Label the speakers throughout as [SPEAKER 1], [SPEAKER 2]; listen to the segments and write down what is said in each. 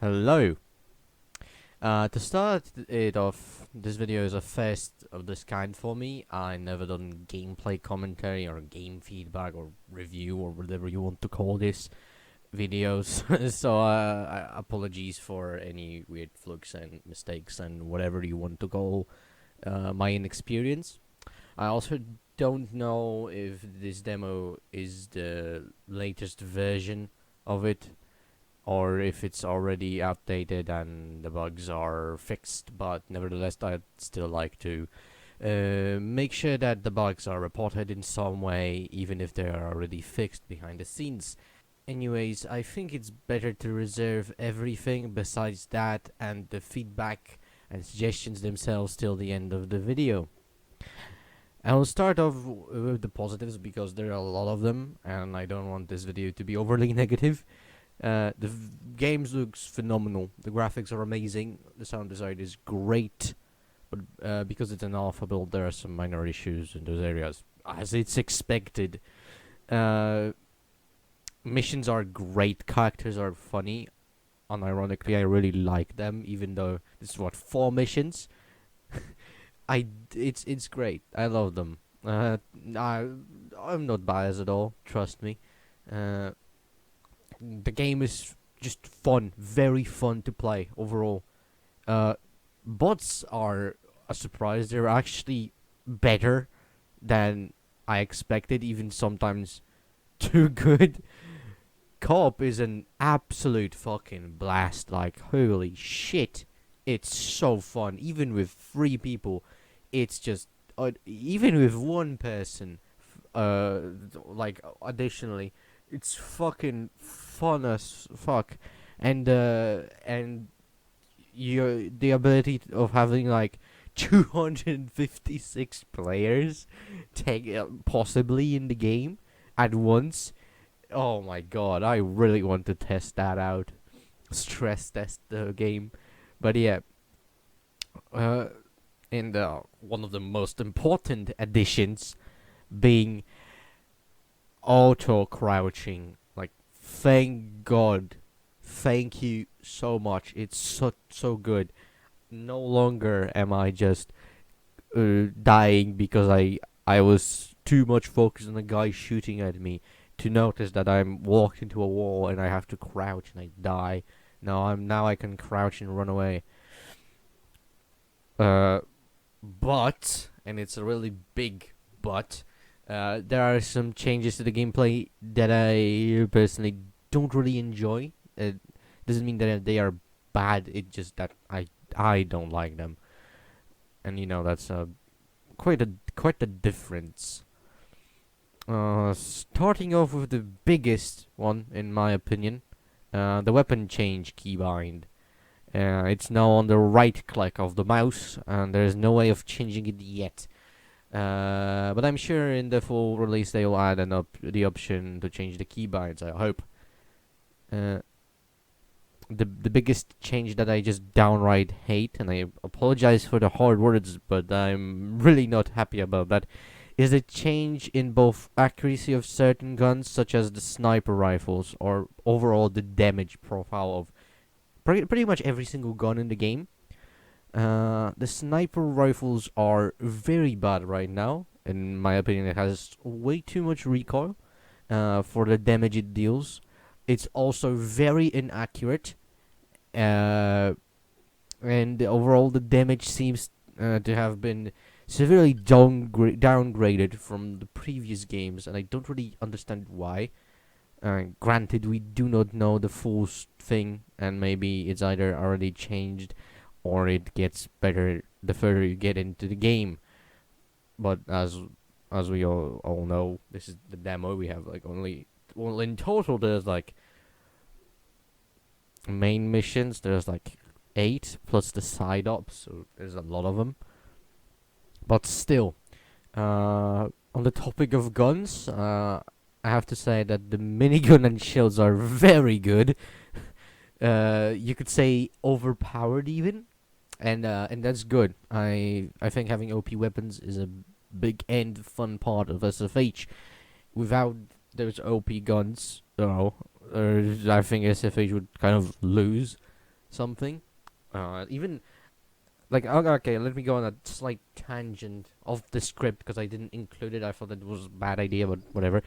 [SPEAKER 1] Hello. To start it off, this video is a first of this kind for me. I never done gameplay commentary or game feedback or review or whatever you want to call this videos. So apologies for any weird flukes and mistakes and whatever you want to call my inexperience. I also don't know if this demo is the latest version of it or if it's already outdated and the bugs are fixed, but nevertheless I'd still like to make sure that the bugs are reported in some way, even if they are already fixed behind the scenes. Anyways, I think it's better to reserve everything besides that and the feedback and suggestions themselves till the end of the video. I will start off with the positives because there are a lot of them and I don't want this video to be overly negative. The games looks phenomenal. The graphics are amazing. The sound design is great, but because it's an alpha build, there are some minor issues in those areas, as it's expected. Missions are great. Characters are funny. Unironically, I really like them, even though this is what 4 missions. It's great. I love them. I'm not biased at all. Trust me. The game is just fun, very fun to play overall. Bots are a surprise. They're actually better than I expected, even sometimes too good. Co-op is an absolute fucking blast. Like, holy shit. It's so fun. Even with 3 people, it's just... even with 1 person, like, additionally, it's fucking fun as fuck. And the ability of having, like, 256 players possibly in the game at once. Oh my god, I really want to test that out. Stress test the game. But yeah, and one of the most important additions being auto crouching. Like, thank god, thank you so much. It's so good. No longer am I just dying because I was too much focused on a guy shooting at me to notice that I'm walked into a wall and I have to crouch and I die. No, now I can crouch and run away. But, and it's a really big but, there are some changes to the gameplay that I personally don't really enjoy. It doesn't mean that they are bad. It's just that I don't like them, and that's quite a difference. Starting off with the biggest one, in my opinion, the weapon change keybind. It's now on the right click of the mouse, and there is no way of changing it yet. But I'm sure in the full release they will add the option to change the keybinds, I hope. The biggest change that I just downright hate, and I apologize for the hard words, but I'm really not happy about that, is a change in both accuracy of certain guns, such as the sniper rifles, or overall the damage profile of pretty much every single gun in the game. The sniper rifles are very bad right now. In my opinion, it has way too much recoil for the damage it deals. It's also very inaccurate. And overall, the damage seems to have been severely downgraded from the previous games, and I don't really understand why. Granted, we do not know the full thing, and maybe it's either already changed or it gets better the further you get into the game. But as we all know, this is the demo. We have in total there's like main missions. There's like 8 plus the side ops, so there's a lot of them. But still, on the topic of guns, I have to say that the minigun and shields are very good. You could say overpowered even, and that's good. I think having OP weapons is a big and fun part of SFH. Without those OP guns, I think SFH would kind of lose. something. Even like okay, let me go on a slight tangent of the script because I didn't include it. I thought it was a bad idea, but whatever.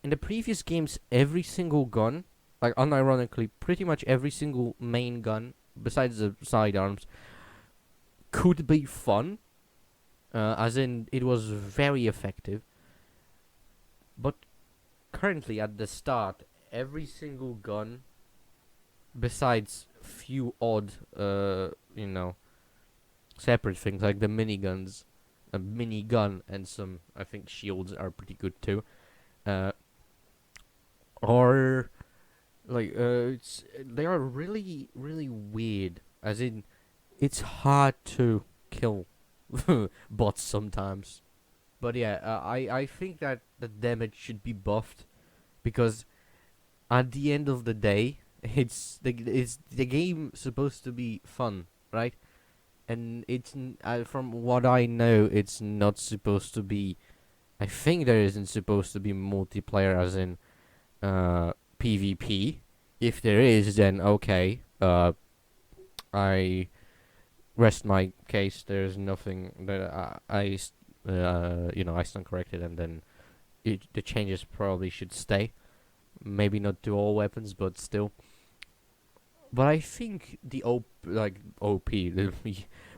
[SPEAKER 1] In the previous games, every single gun, like unironically, pretty much every single main gun, besides the sidearms, could be fun. As in, it was very effective. But currently, at the start, every single gun, besides few odd, separate things like the miniguns, a minigun, and some, I think, shields are pretty good too. Uh, or they are really really weird. As in, it's hard to kill bots sometimes. But yeah, I think that the damage should be buffed because at the end of the day, it's the game supposed to be fun, right? And from what I know, it's not supposed to be. I think there isn't supposed to be multiplayer, as in PvP. If there is, then okay. I rest my case. There's nothing that I stand corrected, and then the changes probably should stay. Maybe not to all weapons, but still. But I think the OP,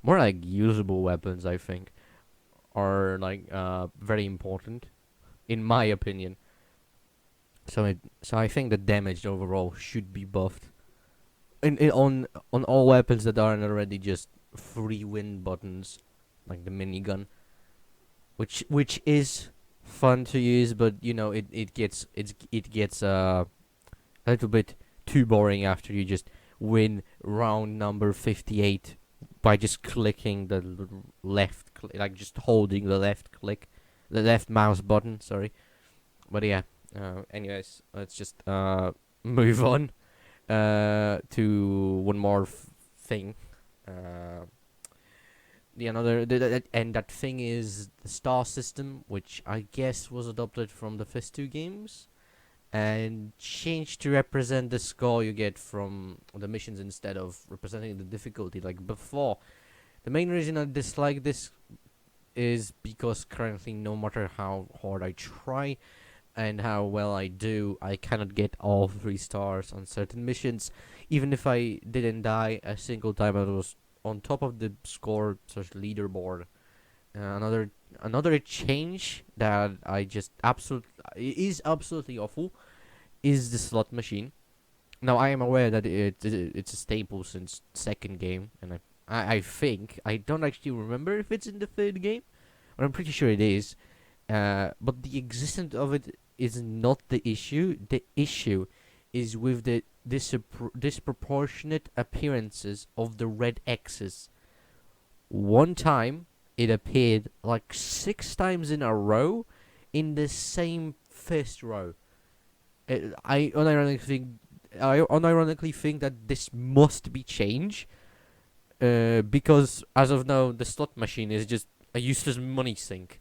[SPEAKER 1] more like usable weapons, I think, are very important, in my opinion. So I think the damage overall should be buffed. On all weapons that aren't already just free win buttons, like the minigun, which is fun to use, but it gets a little bit too boring after you just win round number 58 by just clicking the like just holding the the left mouse button. Sorry, but yeah. Anyways, let's just move on to one more thing. Uh, and that thing is the star system, which I guess was adopted from the first two games and changed to represent the score you get from the missions instead of representing the difficulty like before. The main reason I dislike this is because currently, no matter how hard I try and how well I do, I cannot get all 3 stars on certain missions. Even if I didn't die a single time, I was on top of the score such leaderboard. Another change that I just absolutely awful is the slot machine. Now I am aware that it's a staple since second game, and I think I don't actually remember if it's in the third game, but I'm pretty sure it is. But the existence of it is not the issue. The issue is with the disproportionate appearances of the red X's. One time, it appeared like 6 times in a row in the same first row. I unironically think that this must be changed. Because as of now, the slot machine is just a useless money sink.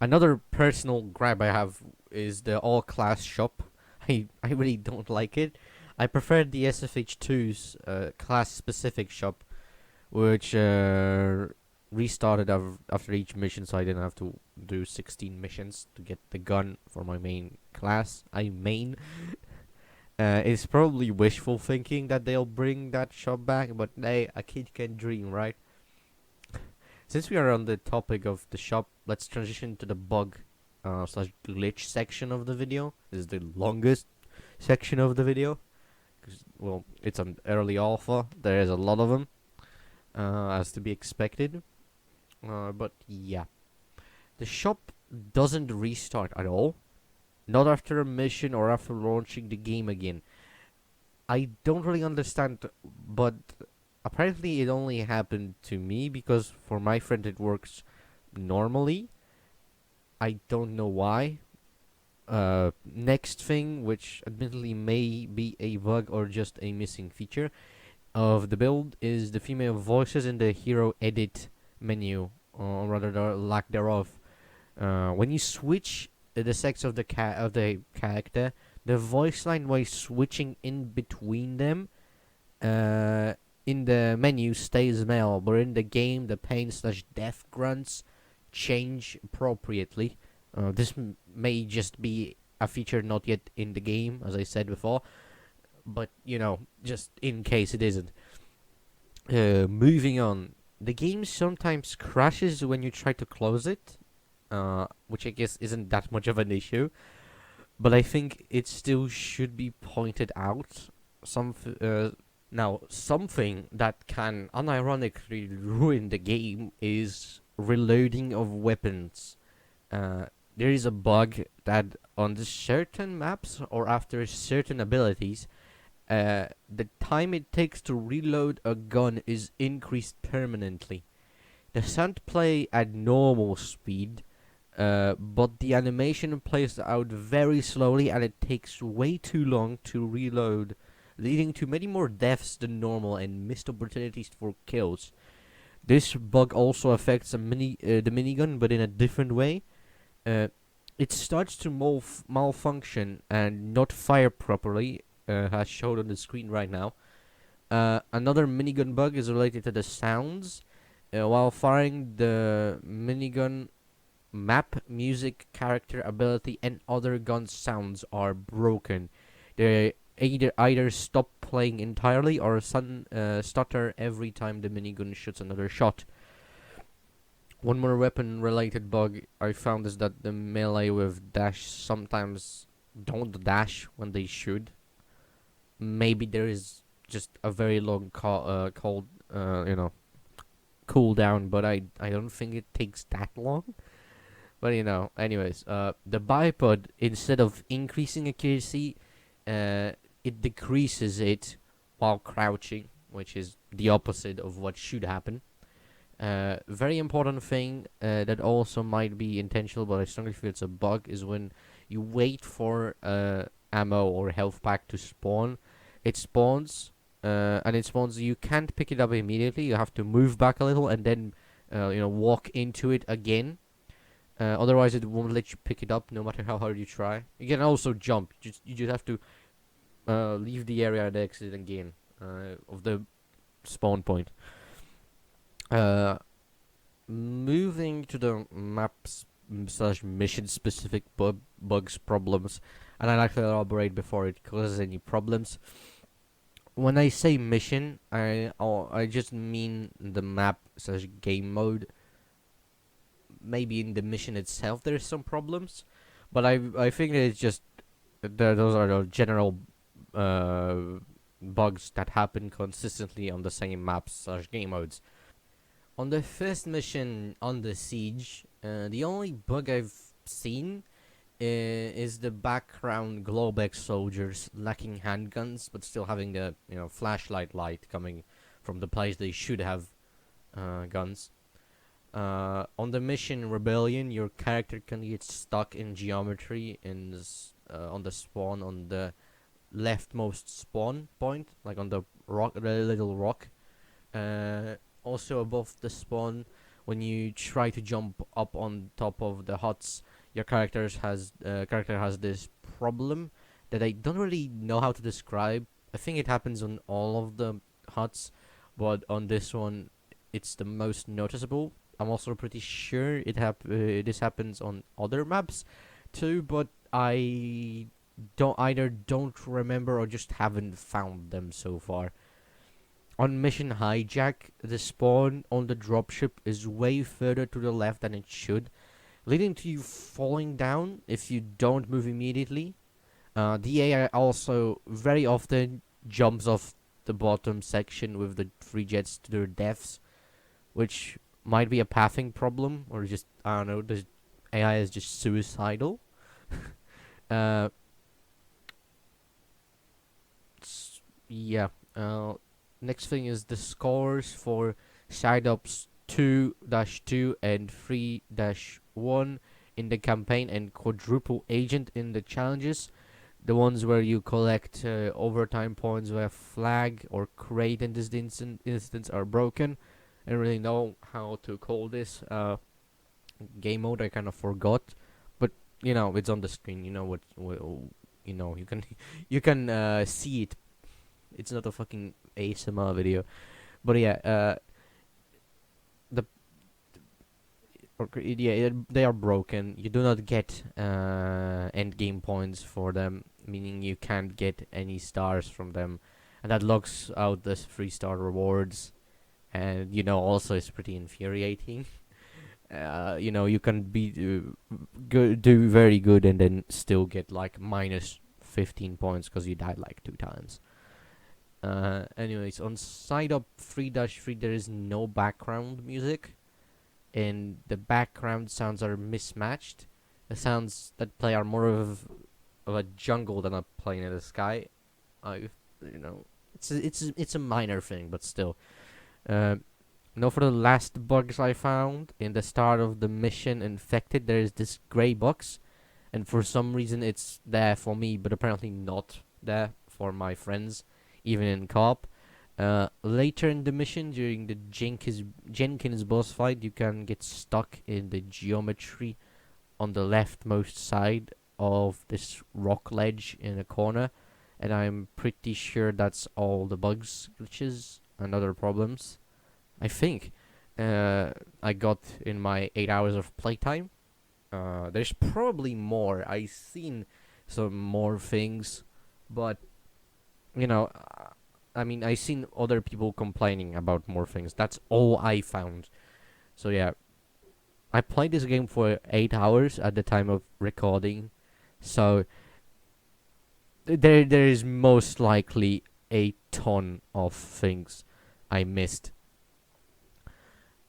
[SPEAKER 1] Another personal gripe I have is the all-class shop. I really don't like it. I prefer the SFH2's class-specific shop, which restarted after each mission, so I didn't have to do 16 missions to get the gun for my main class. It's probably wishful thinking that they'll bring that shop back, but hey, a kid can dream, right? Since we are on the topic of the shop, let's transition to the bug slash glitch section of the video. This is the longest section of the video. Well, it's an early alpha. There is a lot of them, as to be expected. But yeah, the shop doesn't restart at all. Not after a mission or after launching the game again. I don't really understand, but apparently it only happened to me because for my friend it works normally. I don't know why. Next thing, which admittedly may be a bug or just a missing feature of the build, is the female voices in the hero edit menu, or rather the lack thereof. When you switch the sex of the character the voice line while switching in between them in the menu stays male, but in the game the pain/death grunts change appropriately. This may just be a feature not yet in the game, as I said before, but just in case it isn't. Moving on, the game sometimes crashes when you try to close it, which I guess isn't that much of an issue, but I think it still should be pointed out. Something that can unironically ruin the game is reloading of weapons. There is a bug that on the certain maps or after certain abilities, the time it takes to reload a gun is increased permanently. The sound play at normal speed, but the animation plays out very slowly and it takes way too long to reload, leading to many more deaths than normal and missed opportunities for kills. This bug also affects the minigun, but in a different way. Uh, it starts to malfunction and not fire properly, as shown on the screen right now. Another minigun bug is related to the sounds. While firing the minigun, map, music, character ability, and other gun sounds are broken. They either stop playing entirely or stutter every time the minigun shoots another shot. One more weapon related bug I found is that the melee with dash sometimes don't dash when they should. Maybe there is just a very long cooldown, but I don't think it takes that long. But anyways, the bipod, instead of increasing accuracy, it decreases it while crouching, which is the opposite of what should happen. Very important thing that also might be intentional, but I strongly feel it's a bug, is when you wait for ammo or health pack to spawn. It spawns, and it spawns. You can't pick it up immediately. You have to move back a little and then, walk into it again. Otherwise, it won't let you pick it up, no matter how hard you try. You can also jump. You just have to leave the area and exit again of the spawn point. Moving to the maps / mission specific bugs problems, and I like to elaborate before it causes any problems. When I say mission, I just mean the map / game mode. Maybe in the mission itself there's some problems, but I think it's just those are the general bugs that happen consistently on the same maps / game modes. On the first mission on the siege, the only bug I've seen is the background Globex soldiers lacking handguns, but still having the flashlight light coming from the place they should have guns. On the mission Rebellion, your character can get stuck in geometry on the spawn on the leftmost spawn point, like on the little rock. Also above the spawn, when you try to jump up on top of the huts, your character has this problem that I don't really know how to describe. I think it happens on all of the huts, but on this one, it's the most noticeable. I'm also pretty sure this happens on other maps too, but I don't remember or just haven't found them so far. On Mission Hijack, the spawn on the dropship is way further to the left than it should, leading to you falling down if you don't move immediately. The AI also very often jumps off the bottom section with the free jets to their deaths, which might be a pathing problem, or just, I don't know, the AI is just suicidal. Yeah. Next thing is the scores for side ups 2-2 and 3-1 in the campaign, and quadruple agent in the challenges. The ones where you collect overtime points where flag or crate in this instance are broken. I don't really know how to call this game mode. I kind of forgot, but it's on the screen. You know you can you can see it. It's not a fucking ASMR video, but yeah, the they are broken. You do not get end game points for them, meaning you can't get any stars from them, and that locks out the 3-star rewards. And also it's pretty infuriating. You can be do very good and then still get like minus 15 points because you died like 2 times. Anyways, on side up 3-3 there is no background music, and the background sounds are mismatched. The sounds that play are more of a jungle than a plane in the sky. I, it's a minor thing, but still. For the last bugs I found in the start of the mission infected, there is this gray box, and for some reason it's there for me, but apparently not there for my friends, even in co-op. Later in the mission, during the Jenkins boss fight, you can get stuck in the geometry on the leftmost side of this rock ledge in a corner, and I'm pretty sure that's all the bugs, glitches, and other problems. I think I got in my 8 hours of playtime. There's probably more. I've seen some more things, but I've seen other people complaining about more things. That's all I found. So yeah, I played this game for 8 hours at the time of recording. So there is most likely a ton of things I missed.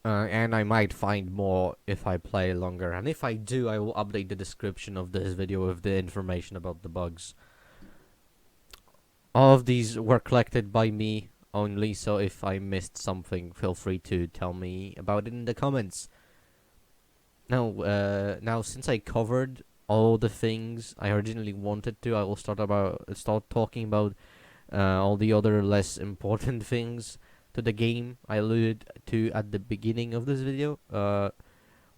[SPEAKER 1] And I might find more if I play longer. And if I do, I will update the description of this video with the information about the bugs. All of these were collected by me only, so if I missed something, feel free to tell me about it in the comments. Now since I covered all the things I originally wanted to, I will start talking about all the other less important things to the game I alluded to at the beginning of this video. What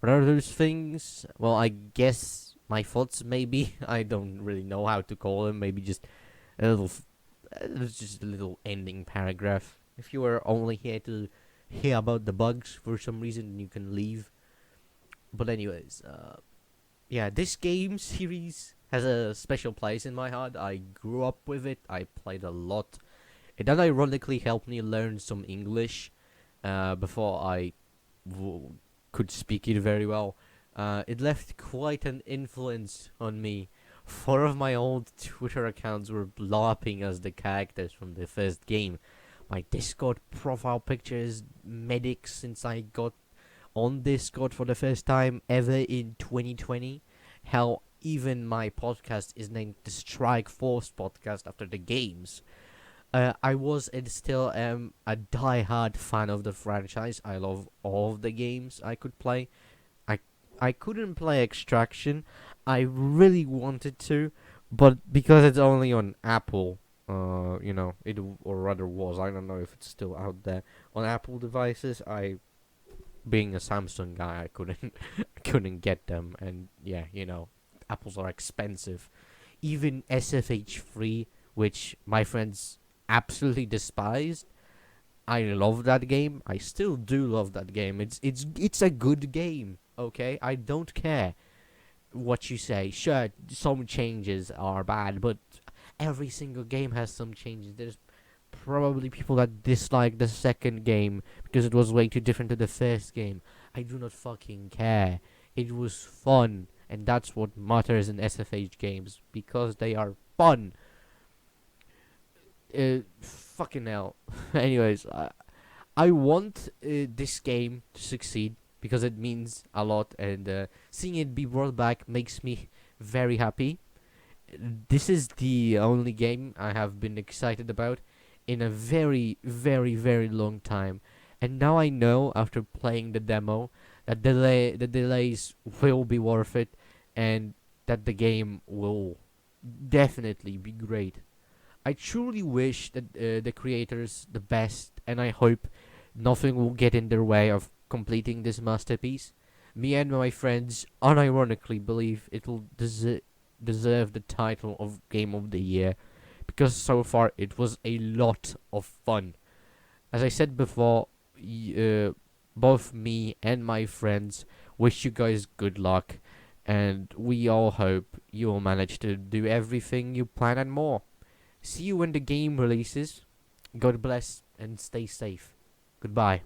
[SPEAKER 1] are those things? Well, I guess my thoughts, maybe. I don't really know how to call them. Maybe just a little, just a little ending paragraph. If you are only here to hear about the bugs for some reason, you can leave. But anyways, yeah, this game series has a special place in my heart. I grew up with it. I played a lot. It that ironically helped me learn some English before I could speak it very well. It left quite an influence on me. 4 of my old Twitter accounts were LARPing as the characters from the first game. My Discord profile picture is medic since I got on Discord for the first time ever in 2020. Hell, even my podcast is named the Strike Force Podcast after the games. I was and still am a die-hard fan of the franchise. I love all of the games I could play. I couldn't play Extraction. I really wanted to, but because it's only on Apple, it or rather was. I don't know if it's still out there on Apple devices. Being a Samsung guy, I couldn't get them, and yeah, Apples are expensive. Even SFH3, which my friends absolutely despised, I love that game. I still do love that game. It's a good game. Okay, I don't care what you say. Sure, some changes are bad, but every single game has some changes. There's probably people that dislike the second game because it was way too different to the first game. I do not fucking care. It was fun, and that's what matters in SFH games, because they are fun. Fucking hell. Anyways, I want this game to succeed because it means a lot, and seeing it be brought back makes me very happy. This is the only game I have been excited about in a very, very, very long time. And now I know, after playing the demo, that the delays will be worth it, and that the game will definitely be great. I truly wish that the creators the best, and I hope nothing will get in their way of completing this masterpiece. Me and my friends unironically believe deserve the title of Game of the Year, because so far it was a lot of fun. As I said before, both me and my friends wish you guys good luck, and we all hope you will manage to do everything you plan and more. See you when the game releases. God bless and stay safe. Goodbye.